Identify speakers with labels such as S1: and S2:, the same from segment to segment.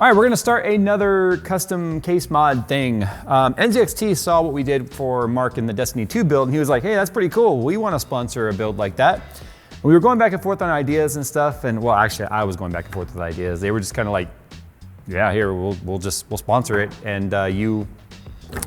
S1: All right, we're gonna start another custom case mod thing. NZXT saw what we did for Mark in the Destiny 2 build, and he was like, hey, that's pretty cool. We wanna sponsor a build like that. And we were going back and forth on ideas and stuff, and well, actually, I was going back and forth with ideas. They were just kind of like, yeah, here, we'll sponsor it, and you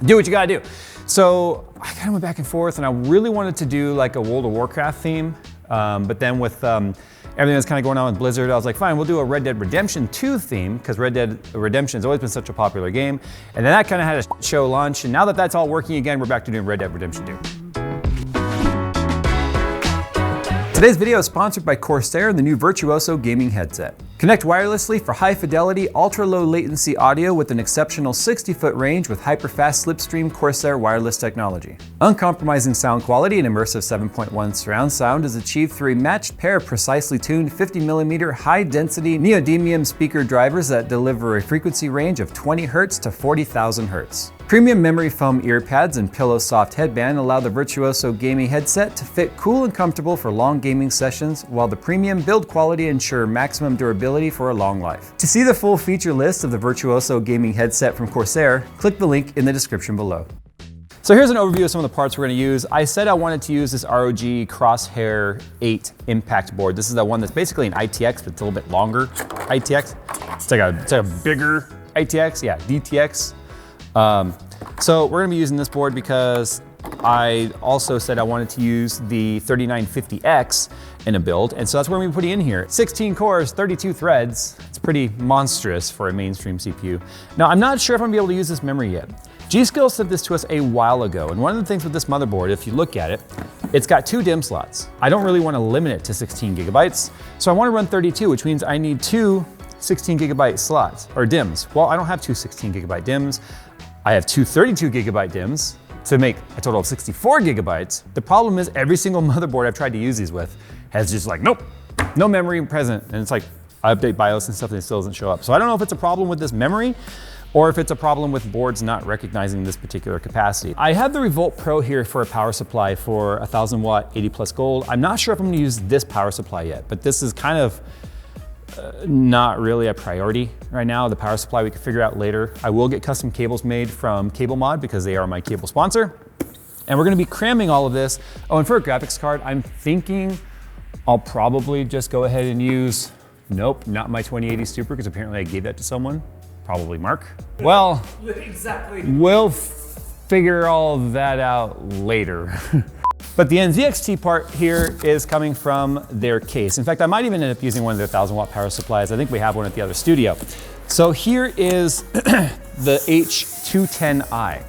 S1: do what you gotta do. So I kind of went back and forth, and I really wanted to do like a World of Warcraft theme, but then with everything that's kind of going on with Blizzard, I was like, fine, we'll do a Red Dead Redemption 2 theme, because Red Dead Redemption has always been such a popular game. And then that kind of had a show launch, and now that that's all working again, we're back to doing Red Dead Redemption 2. Today's video is sponsored by Corsair and the new Virtuoso gaming headset. Connect wirelessly for high fidelity, ultra low latency audio with an exceptional 60-foot range with hyper-fast slipstream Corsair wireless technology. Uncompromising sound quality and immersive 7.1 surround sound is achieved through a matched pair of precisely tuned 50mm high-density neodymium speaker drivers that deliver a frequency range of 20 Hz to 40,000 Hz. Premium memory foam ear pads and pillow soft headband allow the Virtuoso gaming headset to fit cool and comfortable for long gaming sessions, while the premium build quality ensure maximum durability for a long life. To see the full feature list of the Virtuoso gaming headset from Corsair, click the link in the description below. So here's an overview of some of the parts we're gonna use. I said I wanted to use this ROG Crosshair 8 impact board. This is the one that's basically an ITX, but it's a little bit longer ITX. It's like a bigger ITX, yeah, DTX. So we're gonna be using this board because I also said I wanted to use the 3950X in a build, and so that's what we're gonna be putting in here. 16 cores, 32 threads. It's pretty monstrous for a mainstream CPU. Now, I'm not sure if I'm gonna be able to use this memory yet. G-Skill sent this to us a while ago, and one of the things with this motherboard, if you look at it, it's got 2 DIMM slots. I don't really wanna limit it to 16 gigabytes, so I wanna run 32, which means I need 2 16 gigabyte slots, or DIMMs. Well, I don't have 2 16 gigabyte DIMMs. I have 2 32 gigabyte DIMMs to make a total of 64 gigabytes. The problem is every single motherboard I've tried to use these with has just like, nope, no memory present. And it's like, I update BIOS and stuff and it still doesn't show up. So I don't know if it's a problem with this memory or if it's a problem with boards not recognizing this particular capacity. I have the Revolt Pro here for a power supply for 1000 watt, 80 plus gold. I'm not sure if I'm gonna use this power supply yet, but this is kind of not really a priority right now. The power supply we can figure out later. I will get custom cables made from Cable Mod because they are my cable sponsor. And we're gonna be cramming all of this. Oh, and for a graphics card, I'm thinking I'll probably just go ahead and use, nope, not my 2080 Super, because apparently I gave that to someone, probably Mark. Well, exactly. We'll figure all that out later. But the NZXT part here is coming from their case. In fact, I might even end up using one of their 1000 watt power supplies. I think we have one at the other studio. So here is the H210i.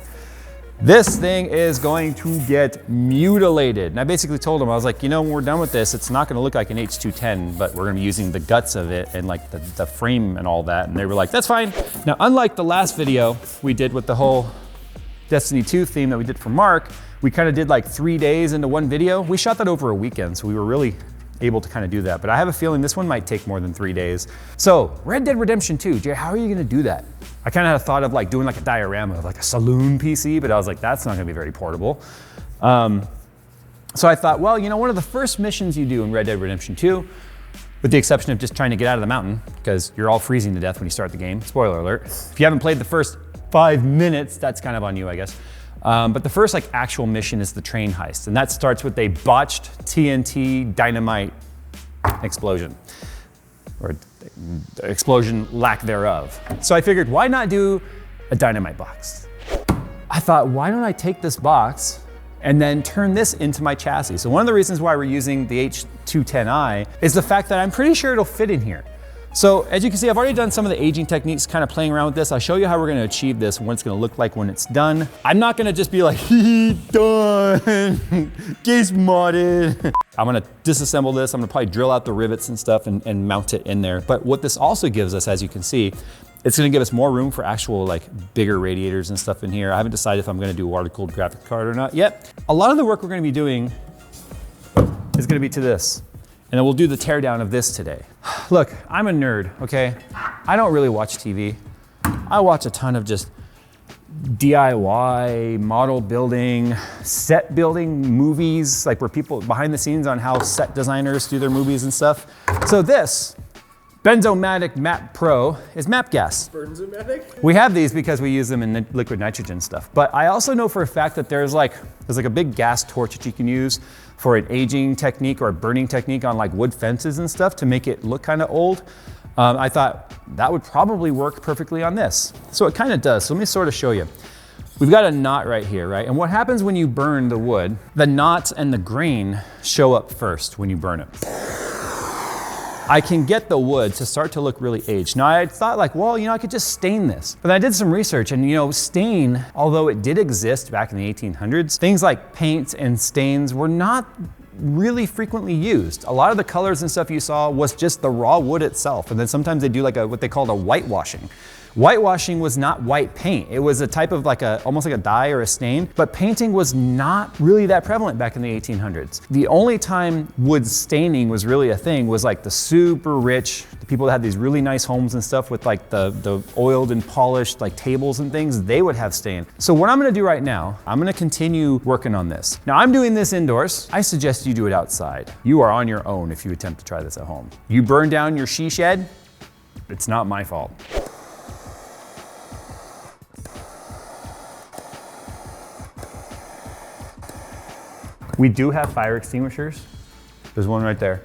S1: This thing is going to get mutilated. And I basically told them, I was like, you know, when we're done with this, it's not gonna look like an H210, but we're gonna be using the guts of it and like the frame and all that. And they were like, that's fine. Now, unlike the last video we did with the whole Destiny 2 theme that we did for Mark, we kind of did like 3 days into one video. We shot that over a weekend, so we were really able to kind of do that. But I have a feeling this one might take more than 3 days. So Red Dead Redemption 2, Jay, how are you gonna do that? I kind of had a thought of like doing like a diorama of like a saloon PC, but I was like, that's not gonna be very portable. So I thought, well, you know, one of the first missions you do in Red Dead Redemption 2, with the exception of just trying to get out of the mountain, because you're all freezing to death when you start the game, spoiler alert. If you haven't played the first 5 minutes, that's kind of on you, I guess. But the first like actual mission is the train heist, and that starts with a botched TNT dynamite explosion, or explosion lack thereof. So I figured, why not do a dynamite box? I thought, why don't I take this box and then turn this into my chassis? So one of the reasons why we're using the H210i is the fact that I'm pretty sure it'll fit in here. So as you can see, I've already done some of the aging techniques, kind of playing around with this. I'll show you how we're gonna achieve this and what it's gonna look like when it's done. I'm not gonna just be like, done, case modded. I'm gonna disassemble this. I'm gonna probably drill out the rivets and stuff and mount it in there. But what this also gives us, as you can see, it's gonna give us more room for actual like bigger radiators and stuff in here. I haven't decided if I'm gonna do a water-cooled graphics card or not yet. A lot of the work we're gonna be doing is gonna be to this. And then we'll do the teardown of this today. Look, I'm a nerd, okay? I don't really watch TV. I watch a ton of just DIY, model building, set building movies, like where people behind the scenes on how set designers do their movies and stuff. So this Benzomatic Map Pro is MAP gas.
S2: Benzomatic?
S1: We have these because we use them in liquid nitrogen stuff. But I also know for a fact that there's like a big gas torch that you can use for an aging technique or a burning technique on like wood fences and stuff to make it look kind of old. I thought that would probably work perfectly on this. So it kind of does. So let me sort of show you. We've got a knot right here, right? And what happens when you burn the wood, the knots and the grain show up first when you burn it. I can get the wood to start to look really aged. Now I thought like, well, you know, I could just stain this. But I did some research and, you know, stain, although it did exist back in the 1800s, things like paints and stains were not really frequently used. A lot of the colors and stuff you saw was just the raw wood itself. And then sometimes they do like what they called a whitewashing. Whitewashing was not white paint. It was a type of like almost like a dye or a stain, but painting was not really that prevalent back in the 1800s. The only time wood staining was really a thing was like the super rich, the people that had these really nice homes and stuff with like the oiled and polished like tables and things, they would have stain. So what I'm gonna do right now, I'm gonna continue working on this. Now I'm doing this indoors. I suggest you do it outside. You are on your own if you attempt to try this at home. You burn down your she shed, it's not my fault. We do have fire extinguishers. There's one right there.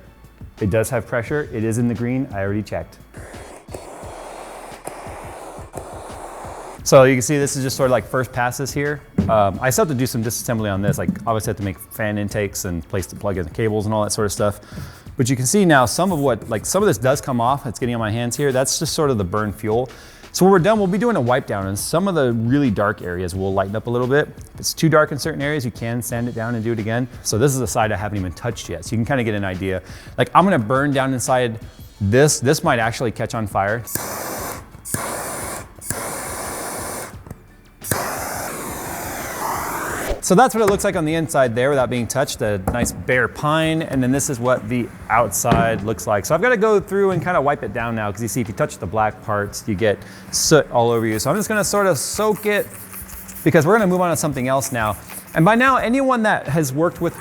S1: It does have pressure. It is in the green. I already checked. So you can see this is just sort of like first passes here. I still have to do some disassembly on this. Like obviously have to make fan intakes and place to plug in the cables and all that sort of stuff. But you can see now some of this does come off. It's getting on my hands here. That's just sort of the burn fuel. So when we're done, we'll be doing a wipe down and some of the really dark areas will lighten up a little bit. If it's too dark in certain areas, you can sand it down and do it again. So this is a side I haven't even touched yet. So you can kind of get an idea. Like I'm gonna burn down inside this. This might actually catch on fire. So that's what it looks like on the inside there without being touched, a nice bare pine. And then this is what the outside looks like. So I've got to go through and kind of wipe it down now because you see if you touch the black parts, you get soot all over you. So I'm just going to sort of soak it because we're going to move on to something else now. And by now, anyone that has worked with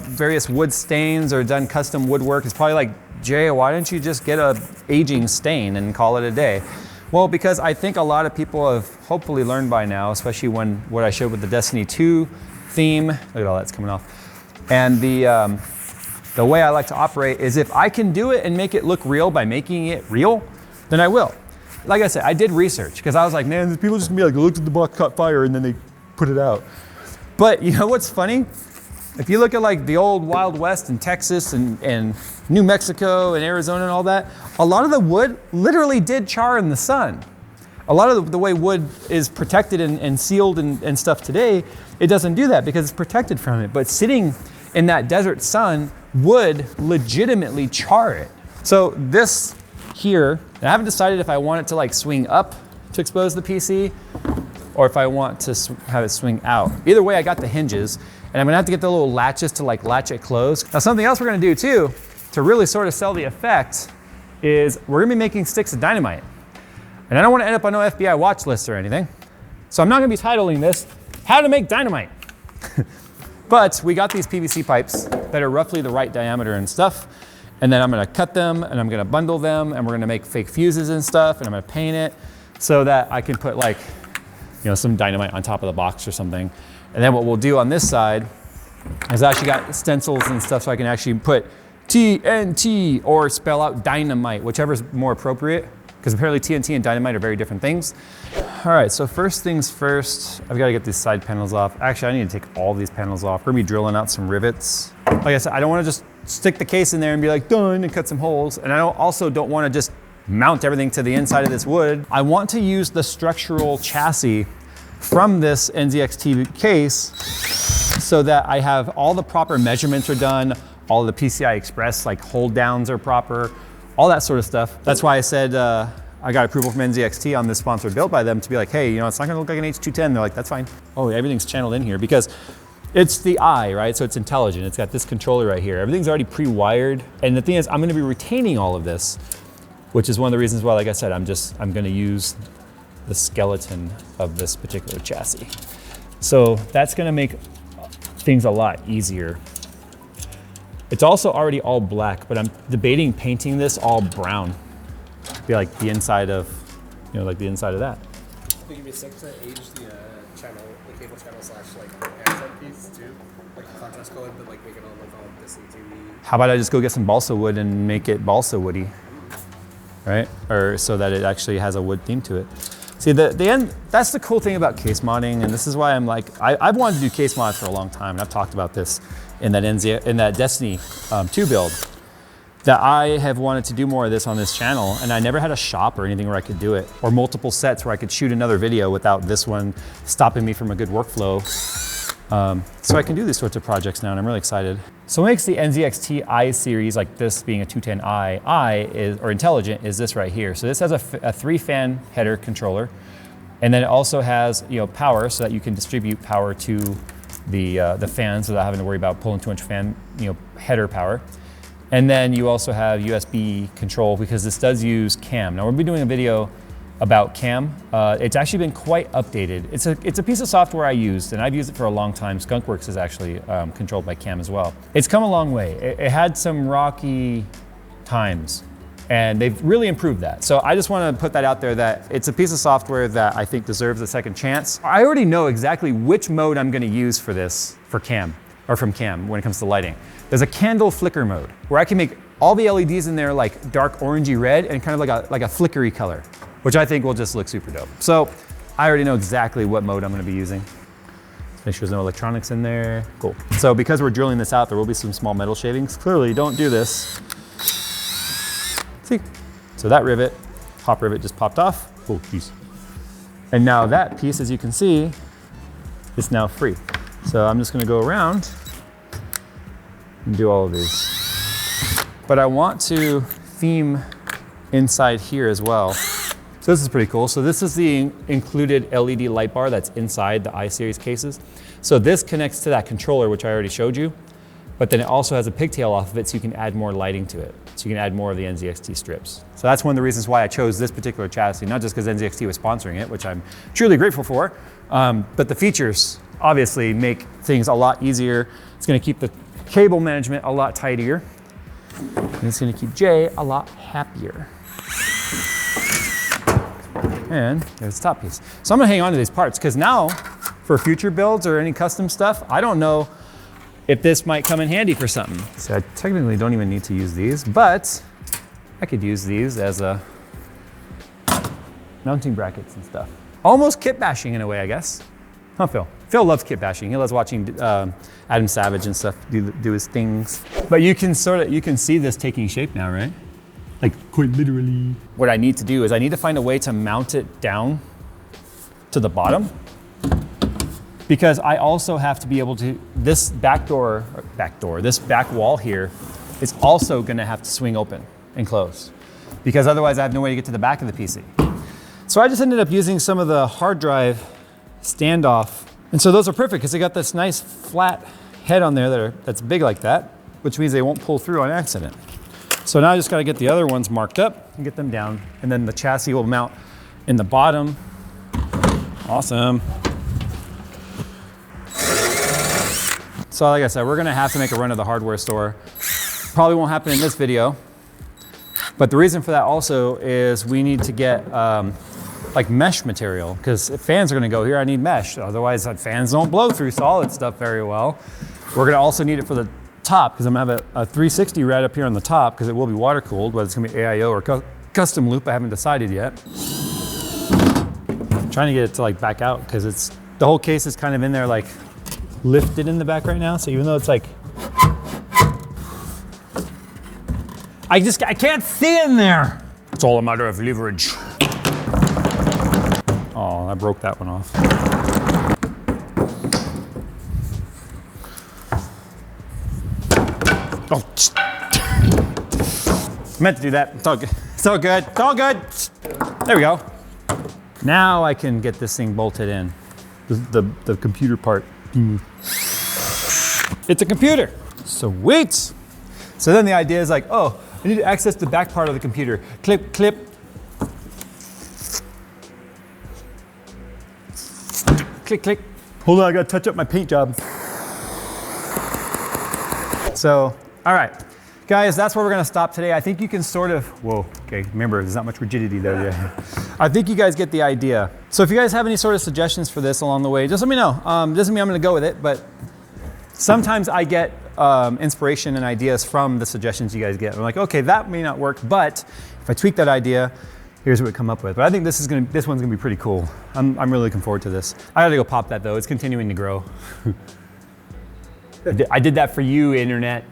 S1: various wood stains or done custom woodwork is probably like, Jay, why don't you just get a aging stain and call it a day? Well, because I think a lot of people have hopefully learned by now, especially when what I showed with the Destiny 2 theme, look at all that's coming off. And the way I like to operate is if I can do it and make it look real by making it real, then I will. Like I said, I did research because I was like, man, people just gonna be like, looked at the box, caught fire, and then they put it out. But you know what's funny? If you look at like the old Wild West in Texas and New Mexico and Arizona and all that, a lot of the wood literally did char in the sun. A lot of the way wood is protected and sealed and stuff today, it doesn't do that because it's protected from it. But sitting in that desert sun would legitimately char it. So this here, and I haven't decided if I want it to like swing up to expose the PC or if I want to have it swing out. Either way, I got the hinges. And I'm gonna have to get the little latches to like latch it closed. Now something else we're gonna do too, to really sort of sell the effect, is we're gonna be making sticks of dynamite. And I don't wanna end up on no FBI watch list or anything. So I'm not gonna be titling this, How to Make Dynamite. But we got these PVC pipes that are roughly the right diameter and stuff. And then I'm gonna cut them and I'm gonna bundle them and we're gonna make fake fuses and stuff and I'm gonna paint it so that I can put like, you know, some dynamite on top of the box or something. And then what we'll do on this side is I actually got stencils and stuff so I can actually put TNT or spell out dynamite, whichever's more appropriate, because apparently TNT and dynamite are very different things. All right, so first things first, I've got to get these side panels off. Actually, I need to take all these panels off. We're gonna be drilling out some rivets. Like I said, I don't want to just stick the case in there and be like, done, and cut some holes. And I also don't want to just mount everything to the inside of this wood. I want to use the structural chassis from this NZXT case so that I have all the proper measurements are done, all the PCI Express like hold downs are proper, all that sort of stuff. That's why I said I got approval from NZXT on this sponsored built by them to be like, hey, you know, it's not gonna look like an H210. They're like, that's fine. Oh, everything's channeled in here because it's the eye, right? So it's intelligent. It's got this controller right here. Everything's already pre-wired. And the thing is, I'm gonna be retaining all of this, which is one of the reasons why, like I said, I'm gonna use the skeleton of this particular chassis. So that's gonna make things a lot easier. It's also already all black, but I'm debating painting this all brown be like the inside of, you know, like the inside of that.
S2: I think it'd be sick to age the channel, the cable channel slash like accent piece too, like contrast color, but like make it all like all Disney TV.
S1: How about I just go get some balsa wood and make it balsa woody, right? Or so that it actually has a wood theme to it. See, the end, that's the cool thing about case modding, and this is why I'm like, I've wanted to do case mods for a long time, and I've talked about this in that Destiny 2 build, that I have wanted to do more of this on this channel, and I never had a shop or anything where I could do it, or multiple sets where I could shoot another video without this one stopping me from a good workflow. So I can do these sorts of projects now, and I'm really excited. So what makes the NZXT I series, like this being a 210i, is, or intelligent, is this right here. So this has a 3-fan header controller, and then it also has, you know, power, so that you can distribute power to the fans without having to worry about pulling too much fan, you know, header power. And then you also have USB control, because this does use CAM. Now we'll be doing a video about CAM. It's actually been quite updated. It's a piece of software I used, and I've used it for a long time. Skunkworks is actually controlled by CAM as well. It's come a long way. It had some rocky times, and they've really improved that. So I just want to put that out there, that it's a piece of software that I think deserves a second chance. I already know exactly which mode I'm going to use for this, for CAM, or from CAM when it comes to lighting. There's a candle flicker mode where I can make all the LEDs in there like dark orangey red and kind of like a flickery color, which I think will just look super dope. So I already know exactly what mode I'm gonna be using. Let's make sure there's no electronics in there. Cool. So because we're drilling this out, there will be some small metal shavings. Clearly, don't do this. See? So that rivet, top rivet just popped off. Oh, geez. And now that piece, as you can see, is now free. So I'm just gonna go around and do all of these. But I want to theme inside here as well. So this is pretty cool. So this is the included LED light bar that's inside the I-Series cases. So this connects to that controller, which I already showed you, but then it also has a pigtail off of it, so you can add more lighting to it. So you can add more of the NZXT strips. So that's one of the reasons why I chose this particular chassis, not just because NZXT was sponsoring it, which I'm truly grateful for, but the features obviously make things a lot easier. It's gonna keep the cable management a lot tidier, and it's gonna keep Jay a lot happier. And there's the top piece. So I'm gonna hang on to these parts, because now for future builds or any custom stuff, I don't know if this might come in handy for something. So I technically don't even need to use these, but I could use these as a mounting brackets and stuff. Almost kit bashing in a way, I guess. Huh, Phil? Phil loves kit bashing. He loves watching Adam Savage and stuff do his things. But you can see this taking shape now, right? Like quite literally. What I need to do is I need to find a way to mount it down to the bottom, because I also have to be able to, this back wall here is also gonna have to swing open and close, because otherwise I have no way to get to the back of the PC. So I just ended up using some of the hard drive standoff. And so those are perfect, because they got this nice flat head on there that's big like that, which means they won't pull through on accident. So now I just gotta get the other ones marked up and get them down, and then the chassis will mount in the bottom. Awesome. So like I said, we're gonna have to make a run to the hardware store. Probably won't happen in this video, but the reason for that also is we need to get like mesh material, because if fans are gonna go here, I need mesh. Otherwise, fans don't blow through solid stuff very well. We're gonna also need it for the top, because I'm gonna have a 360 right up here on the top, because it will be water cooled, whether it's gonna be AIO or custom loop, I haven't decided yet. I'm trying to get it to like back out, because the whole case is kind of in there like lifted in the back right now. So even though it's like, I can't see in there. It's all a matter of leverage. Oh, I broke that one off. Oh, meant to do that. It's all good. It's all good. It's all good. There we go. Now I can get this thing bolted in. The computer part. It's a computer. Sweet. So then the idea is like, oh, I need to access the back part of the computer. Clip, clip. Click, click. Hold on, I gotta touch up my paint job. So, all right. Guys, that's where we're gonna stop today. I think you can sort of, whoa, okay, remember, there's not much rigidity there. Yeah. I think you guys get the idea. So if you guys have any sort of suggestions for this along the way, just let me know. Doesn't mean I'm gonna go with it, but sometimes I get inspiration and ideas from the suggestions you guys get. I'm like, okay, that may not work, but if I tweak that idea, here's what we come up with. But I think this one's gonna be pretty cool. I'm really looking forward to this. I gotta go pop that though. It's continuing to grow. I did that for you, internet.